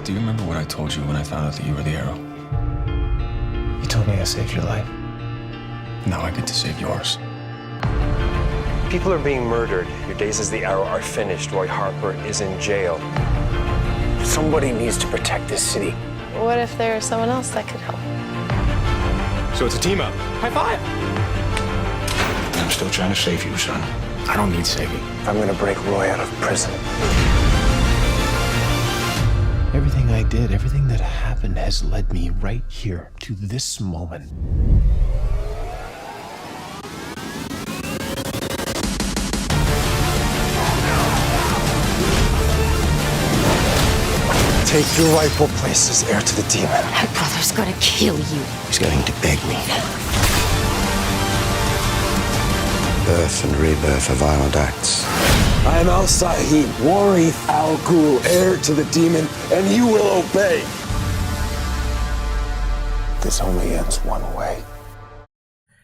Do you remember what I told you when I found out that you were the Arrow? You told me I saved your life. Now I get to save yours. People are being murdered. Your days as the Arrow are finished. Roy Harper is in jail. Somebody needs to protect this city. What if there's someone else that could help? So it's a team up. High five! I'm still trying to save you, son. I don't need saving. I'm gonna break Roy out of prison. Everything I did, everything that happened has led me right here to this moment. Take your rightful place as heir to the demon. My brother's gonna kill you. He's going to beg me. Birth and rebirth are violent acts. I am Al Sahib, Warith Al Ghul, heir to the demon, and you will obey. This only ends one way.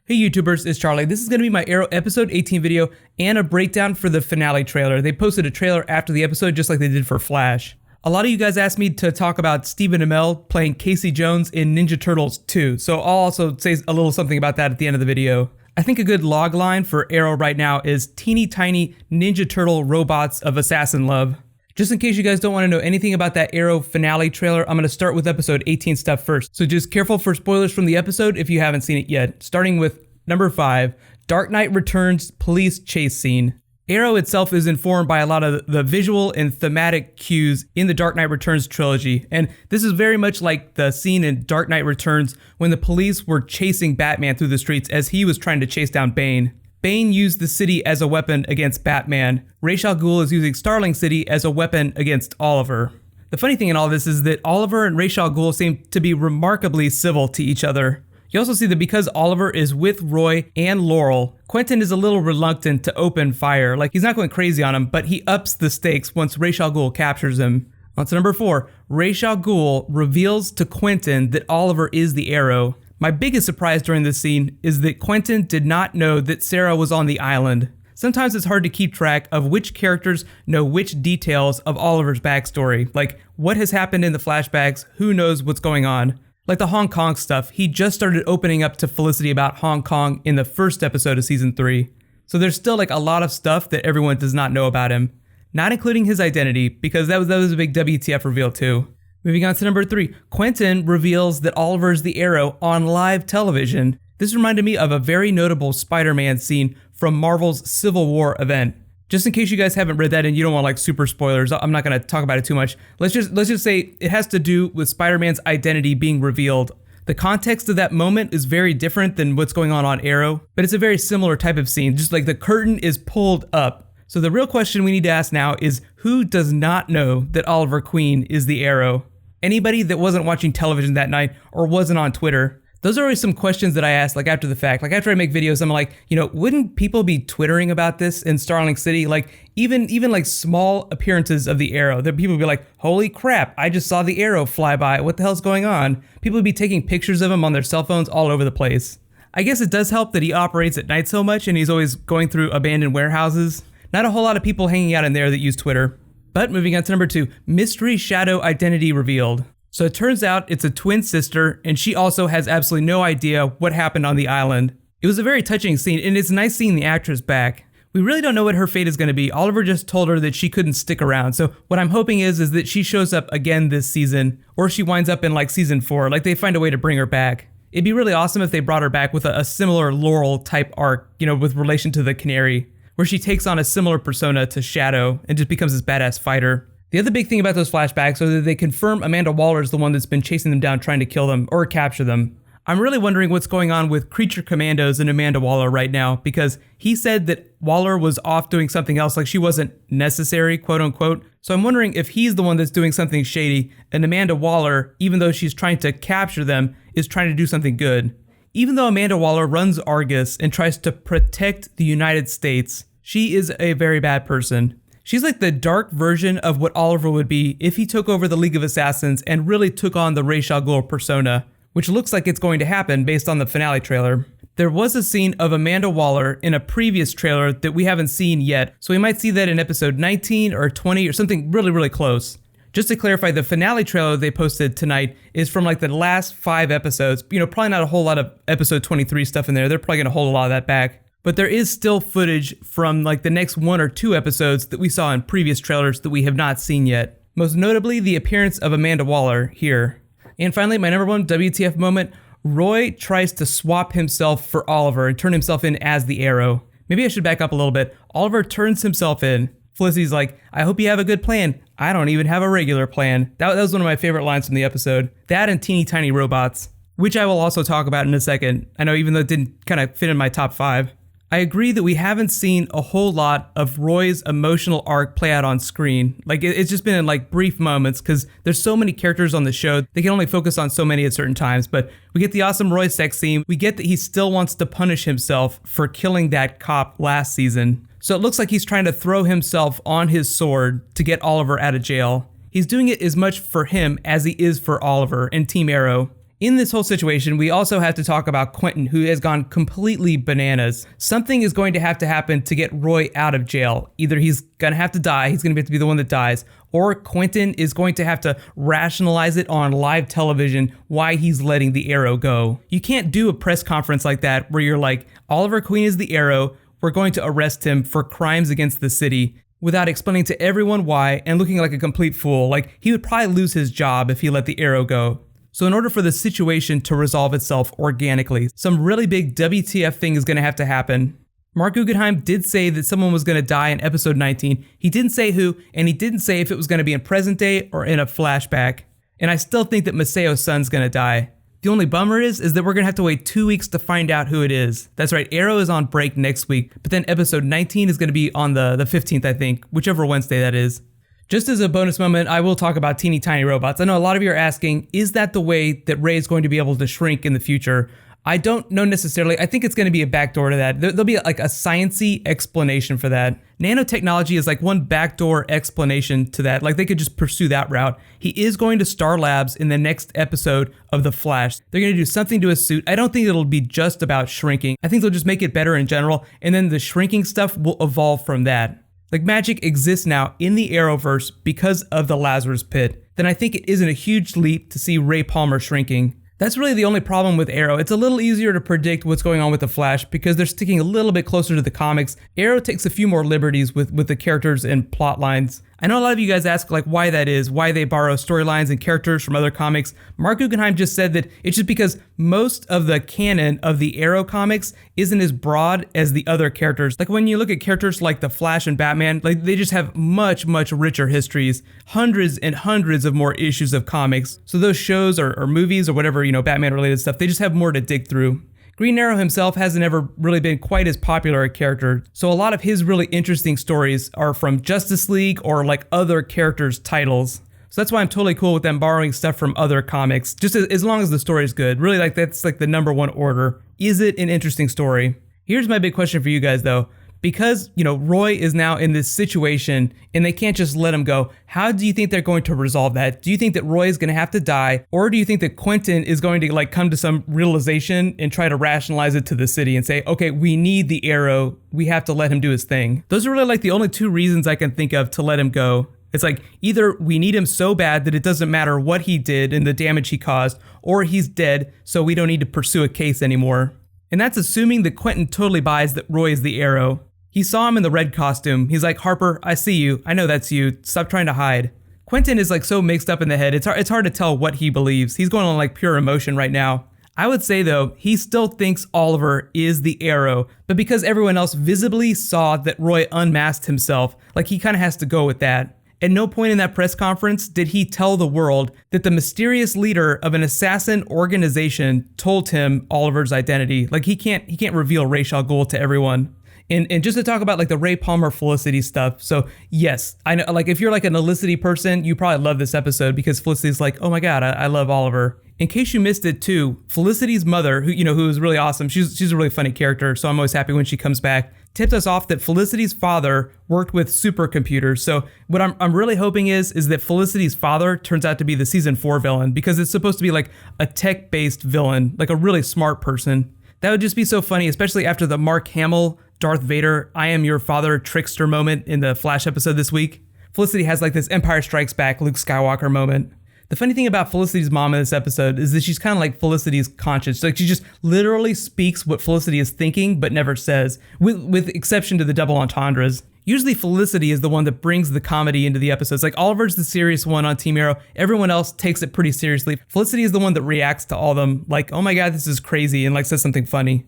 Hey YouTubers, it's Charlie. This is going to be my Arrow episode 18 video and a breakdown for the finale trailer. They posted a trailer after the episode just like they did for Flash. A lot of you guys asked me to talk about Stephen Amell playing Casey Jones in Ninja Turtles 2, so I'll also say a little something about that at the end of the video. I think a good log line for Arrow right now is teeny tiny Ninja Turtle robots of assassin love. Just in case you guys don't want to know anything about that Arrow finale trailer, I'm going to start with episode 18 stuff first. So just careful for spoilers from the episode if you haven't seen it yet. Starting with number 5, Dark Knight Returns police chase scene. Arrow itself is informed by a lot of the visual and thematic cues in the Dark Knight Returns trilogy, and this is very much like the scene in Dark Knight Returns when the police were chasing Batman through the streets as he was trying to chase down Bane. Bane used the city as a weapon against Batman. Ra's al Ghul is using Starling City as a weapon against Oliver. The funny thing in all this is that Oliver and Ra's al Ghul seem to be remarkably civil to each other. You also see that because Oliver is with Roy and Laurel, Quentin is a little reluctant to open fire. Like, he's not going crazy on him, but he ups the stakes once Ra's al Ghul captures him. On to number 4, Ra's al Ghul reveals to Quentin that Oliver is the Arrow. My biggest surprise during this scene is that Quentin did not know that Sarah was on the island. Sometimes it's hard to keep track of which characters know which details of Oliver's backstory. Like, what has happened in the flashbacks, who knows what's going on. Like the Hong Kong stuff, he just started opening up to Felicity about Hong Kong in the first episode of season 3. So there's still like a lot of stuff that everyone does not know about him. Not including his identity, because that was a big WTF reveal too. Moving on to number 3, Quentin reveals that Oliver's the Arrow on live television. This reminded me of a very notable Spider-Man scene from Marvel's Civil War event. Just in case you guys haven't read that and you don't want like super spoilers, I'm not going to talk about it too much. Let's just say it has to do with Spider-Man's identity being revealed. The context of that moment is very different than what's going on Arrow, but it's a very similar type of scene, just like the curtain is pulled up. So the real question we need to ask now is, who does not know that Oliver Queen is the Arrow? Anybody that wasn't watching television that night or wasn't on Twitter? Those are always some questions that I ask like after the fact. Like after I make videos, I'm like, wouldn't people be twittering about this in Starling City? Like even like small appearances of the Arrow, that people would be like, holy crap, I just saw the Arrow fly by. What the hell's going on? People would be taking pictures of him on their cell phones all over the place. I guess it does help that he operates at night so much and he's always going through abandoned warehouses. Not a whole lot of people hanging out in there that use Twitter. But moving on to number 2, mystery shadow identity revealed. So it turns out it's a twin sister, and she also has absolutely no idea what happened on the island. It was a very touching scene, and it's nice seeing the actress back. We really don't know what her fate is going to be. Oliver just told her that she couldn't stick around, so what I'm hoping is that she shows up again this season, or she winds up in like season 4, like they find a way to bring her back. It'd be really awesome if they brought her back with a similar Laurel type arc, with relation to the Canary, where she takes on a similar persona to Shadow and just becomes this badass fighter. The other big thing about those flashbacks are that they confirm Amanda Waller is the one that's been chasing them down trying to kill them or capture them. I'm really wondering what's going on with Creature Commandos and Amanda Waller right now, because he said that Waller was off doing something else, like she wasn't necessary, quote unquote. So I'm wondering if he's the one that's doing something shady, and Amanda Waller, even though she's trying to capture them, is trying to do something good. Even though Amanda Waller runs Argus and tries to protect the United States, she is a very bad person. She's like the dark version of what Oliver would be if he took over the League of Assassins and really took on the Ra's al Ghul persona, which looks like it's going to happen based on the finale trailer. There was a scene of Amanda Waller in a previous trailer that we haven't seen yet, so we might see that in episode 19 or 20 or something really, really close. Just to clarify, the finale trailer they posted tonight is from like the last 5 episodes. Probably not a whole lot of episode 23 stuff in there. They're probably going to hold a lot of that back. But there is still footage from like the next 1 or 2 episodes that we saw in previous trailers that we have not seen yet. Most notably, the appearance of Amanda Waller here. And finally, my number 1 WTF moment, Roy tries to swap himself for Oliver and turn himself in as the Arrow. Maybe I should back up a little bit. Oliver turns himself in. Felicity's like, I hope you have a good plan. I don't even have a regular plan. That was one of my favorite lines from the episode. That and teeny tiny robots, which I will also talk about in a second. I know, even though it didn't kind of fit in my top 5. I agree that we haven't seen a whole lot of Roy's emotional arc play out on screen. Like, it's just been in like brief moments because there's so many characters on the show. They can only focus on so many at certain times. But we get the awesome Roy sex scene. We get that he still wants to punish himself for killing that cop last season. So it looks like he's trying to throw himself on his sword to get Oliver out of jail. He's doing it as much for him as he is for Oliver and Team Arrow. In this whole situation, we also have to talk about Quentin, who has gone completely bananas. Something is going to happen to get Roy out of jail. Either he's going to have to die, he's going to have to be the one that dies, or Quentin is going to have to rationalize it on live television why he's letting the Arrow go. You can't do a press conference like that where you're like, Oliver Queen is the Arrow, we're going to arrest him for crimes against the city, without explaining to everyone why and looking like a complete fool. Like, he would probably lose his job if he let the Arrow go. So in order for the situation to resolve itself organically, some really big WTF thing is going to have to happen. Mark Guggenheim did say that someone was going to die in episode 19. He didn't say who, and he didn't say if it was going to be in present day or in a flashback. And I still think that Maceo's son's going to die. The only bummer is that we're going to have to wait 2 weeks to find out who it is. That's right, Arrow is on break next week, but then episode 19 is going to be on the 15th, I think, whichever Wednesday that is. Just as a bonus moment, I will talk about teeny tiny robots. I know a lot of you are asking, is that the way that Ray is going to be able to shrink in the future? I don't know necessarily. I think it's going to be a backdoor to that. There'll be like a sciencey explanation for that. Nanotechnology is like one backdoor explanation to that. Like, they could just pursue that route. He is going to Star Labs in the next episode of The Flash. They're going to do something to his suit. I don't think it'll be just about shrinking. I think they'll just make it better in general. And then the shrinking stuff will evolve from that. Like, magic exists now in the Arrowverse because of the Lazarus Pit. Then I think it isn't a huge leap to see Ray Palmer shrinking. That's really the only problem with Arrow. It's a little easier to predict what's going on with the Flash because they're sticking a little bit closer to the comics. Arrow takes a few more liberties with the characters and plot lines. I know a lot of you guys ask like why that is, why they borrow storylines and characters from other comics. Mark Guggenheim just said that it's just because most of the canon of the Arrow comics isn't as broad as the other characters. Like, when you look at characters like the Flash and Batman, like, they just have much, much richer histories, hundreds and hundreds of more issues of comics. So those shows or movies or whatever, Batman related stuff, they just have more to dig through. Green Arrow himself hasn't ever really been quite as popular a character, so a lot of his really interesting stories are from Justice League or like other characters' titles. So that's why I'm totally cool with them borrowing stuff from other comics, just as long as the story is good. Really, like, that's like the number one order. Is it an interesting story? Here's my big question for you guys though. Because, Roy is now in this situation and they can't just let him go, how do you think they're going to resolve that? Do you think that Roy is going to have to die? Or do you think that Quentin is going to like come to some realization and try to rationalize it to the city and say, okay, we need the Arrow. We have to let him do his thing. Those are really like the only 2 reasons I can think of to let him go. It's like, either we need him so bad that it doesn't matter what he did and the damage he caused, or he's dead, so we don't need to pursue a case anymore. And that's assuming that Quentin totally buys that Roy is the Arrow. He saw him in the red costume. He's like, Harper, I see you. I know that's you. Stop trying to hide. Quentin is like so mixed up in the head. It's hard to tell what he believes. He's going on like pure emotion right now. I would say though, he still thinks Oliver is the Arrow, but because everyone else visibly saw that Roy unmasked himself, like, he kind of has to go with that. At no point in that press conference did he tell the world that the mysterious leader of an assassin organization told him Oliver's identity. Like, he can't reveal Ra's al Ghul to everyone. And just to talk about like the Ray Palmer Felicity stuff. So yes, I know, like, if you're like an Felicity person, you probably love this episode because Felicity's like, oh my God, I love Oliver. In case you missed it too, Felicity's mother, who is really awesome. She's a really funny character. So I'm always happy when she comes back. Tipped us off that Felicity's father worked with supercomputers. So what I'm really hoping is that Felicity's father turns out to be the season 4 villain, because it's supposed to be like a tech-based villain, like a really smart person. That would just be so funny, especially after the Mark Hamill Darth Vader, I am your father trickster moment in the Flash episode this week. Felicity has like this Empire Strikes Back Luke Skywalker moment. The funny thing about Felicity's mom in this episode is that she's kind of like Felicity's conscience. Like she just literally speaks what Felicity is thinking, but never says, with exception to the double entendres. Usually Felicity is the one that brings the comedy into the episodes. Like Oliver's the serious one on Team Arrow. Everyone else takes it pretty seriously. Felicity is the one that reacts to all of them like, oh my God, this is crazy, and like says something funny.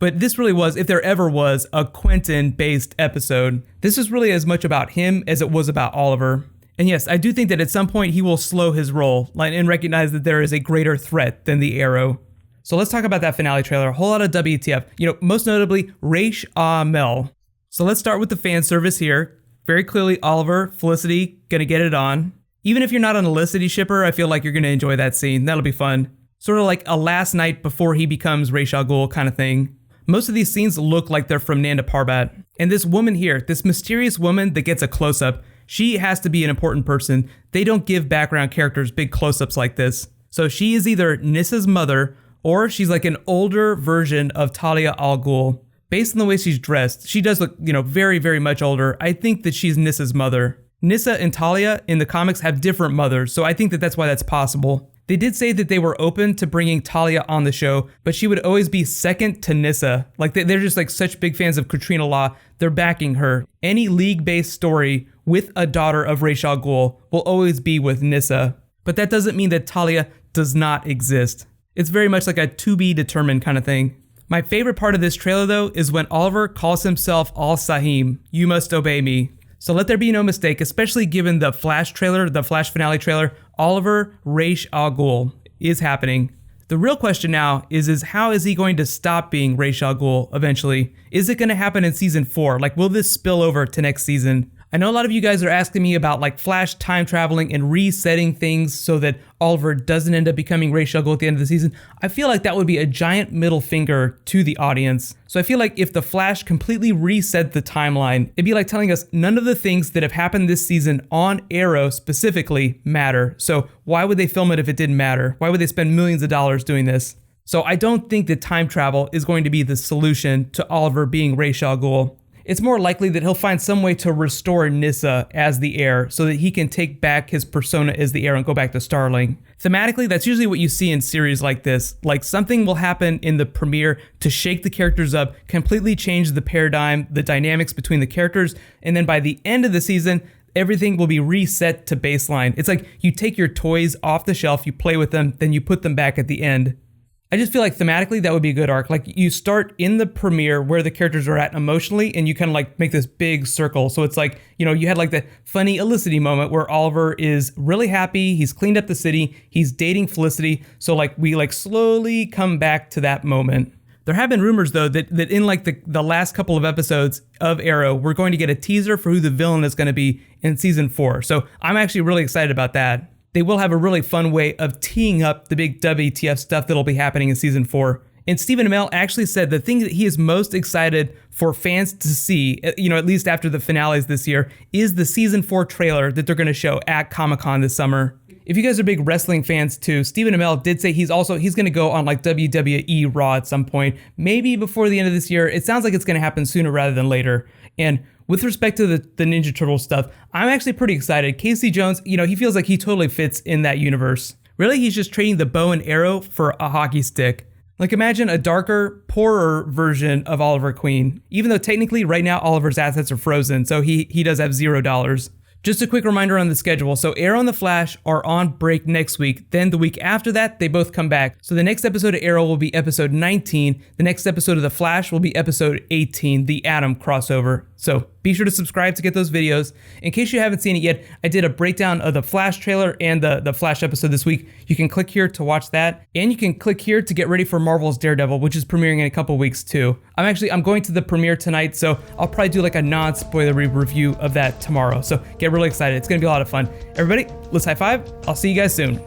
But this really was, if there ever was, a Quentin-based episode. This was really as much about him as it was about Oliver. And yes, I do think that at some point he will slow his roll and recognize that there is a greater threat than the Arrow. So let's talk about that finale trailer. A whole lot of WTF. Most notably, Raish Mel. So let's start with the fan service here. Very clearly, Oliver, Felicity, gonna get it on. Even if you're not an Felicity shipper, I feel like you're gonna enjoy that scene. That'll be fun. Sort of like a last night before he becomes Ra's al Ghul kind of thing. Most of these scenes look like they're from Nanda Parbat. And this woman here, this mysterious woman that gets a close-up, she has to be an important person. They don't give background characters big close-ups like this. So she is either Nissa's mother, or she's like an older version of Talia al Ghul. Based on the way she's dressed, she does look, very, very much older. I think that she's Nissa's mother. Nissa and Talia in the comics have different mothers, so I think that that's why that's possible. They did say that they were open to bringing Talia on the show, but she would always be second to Nissa. Like they're just like such big fans of Katrina Law. They're backing her. Any League-based story with a daughter of Ra's al Ghul will always be with Nissa. But that doesn't mean that Talia does not exist. It's very much like a to be determined kind of thing. My favorite part of this trailer though is when Oliver calls himself Al-Sahim, you must obey me. So let there be no mistake, especially given the Flash trailer, the Flash finale trailer, Oliver Ra's al Ghul is happening. The real question now is how is he going to stop being Ra's al Ghul eventually? Is it going to happen in season 4? Like, will this spill over to next season? I know a lot of you guys are asking me about like Flash time traveling and resetting things so that Oliver doesn't end up becoming Ra's al Ghul at the end of the season. I feel like that would be a giant middle finger to the audience. So I feel like if the Flash completely reset the timeline, it'd be like telling us none of the things that have happened this season on Arrow specifically matter. So why would they film it if it didn't matter? Why would they spend millions of dollars doing this? So I don't think that time travel is going to be the solution to Oliver being Ra's al Ghul. It's more likely that he'll find some way to restore Nyssa as the heir so that he can take back his persona as the heir and go back to Starling. Thematically, that's usually what you see in series like this. Like something will happen in the premiere to shake the characters up, completely change the paradigm, the dynamics between the characters, and then by the end of the season, everything will be reset to baseline. It's like you take your toys off the shelf, you play with them, then you put them back at the end. I just feel like thematically that would be a good arc. Like you start in the premiere where the characters are at emotionally and you kind of like make this big circle. So it's like, you had like the funny Felicity moment where Oliver is really happy. He's cleaned up the city. He's dating Felicity. So like we like slowly come back to that moment. There have been rumors though that in like the last couple of episodes of Arrow, we're going to get a teaser for who the villain is going to be in season 4. So I'm actually really excited about that. They will have a really fun way of teeing up the big WTF stuff that'll be happening in season 4. And Stephen Amell actually said the thing that he is most excited for fans to see, at least after the finales this year, is the season 4 trailer that they're going to show at Comic-Con this summer. If you guys are big wrestling fans too, Stephen Amell did say he's going to go on like WWE Raw at some point, maybe before the end of this year. It sounds like it's going to happen sooner rather than later. And with respect to the Ninja Turtle stuff, I'm actually pretty excited. Casey Jones, he feels like he totally fits in that universe. Really, he's just trading the bow and arrow for a hockey stick. Like imagine a darker, poorer version of Oliver Queen. Even though technically right now Oliver's assets are frozen, so he does have $0. Just a quick reminder on the schedule. So Arrow and The Flash are on break next week. Then the week after that, they both come back. So the next episode of Arrow will be episode 19. The next episode of The Flash will be episode 18, the Atom crossover. So be sure to subscribe to get those videos. In case you haven't seen it yet, I did a breakdown of the Flash trailer and the Flash episode this week. You can click here to watch that. And you can click here to get ready for Marvel's Daredevil, which is premiering in a couple weeks too. I'm going to the premiere tonight, so I'll probably do like a non-spoilery review of that tomorrow. So get really excited. It's gonna be a lot of fun. Everybody, let's high five. I'll see you guys soon.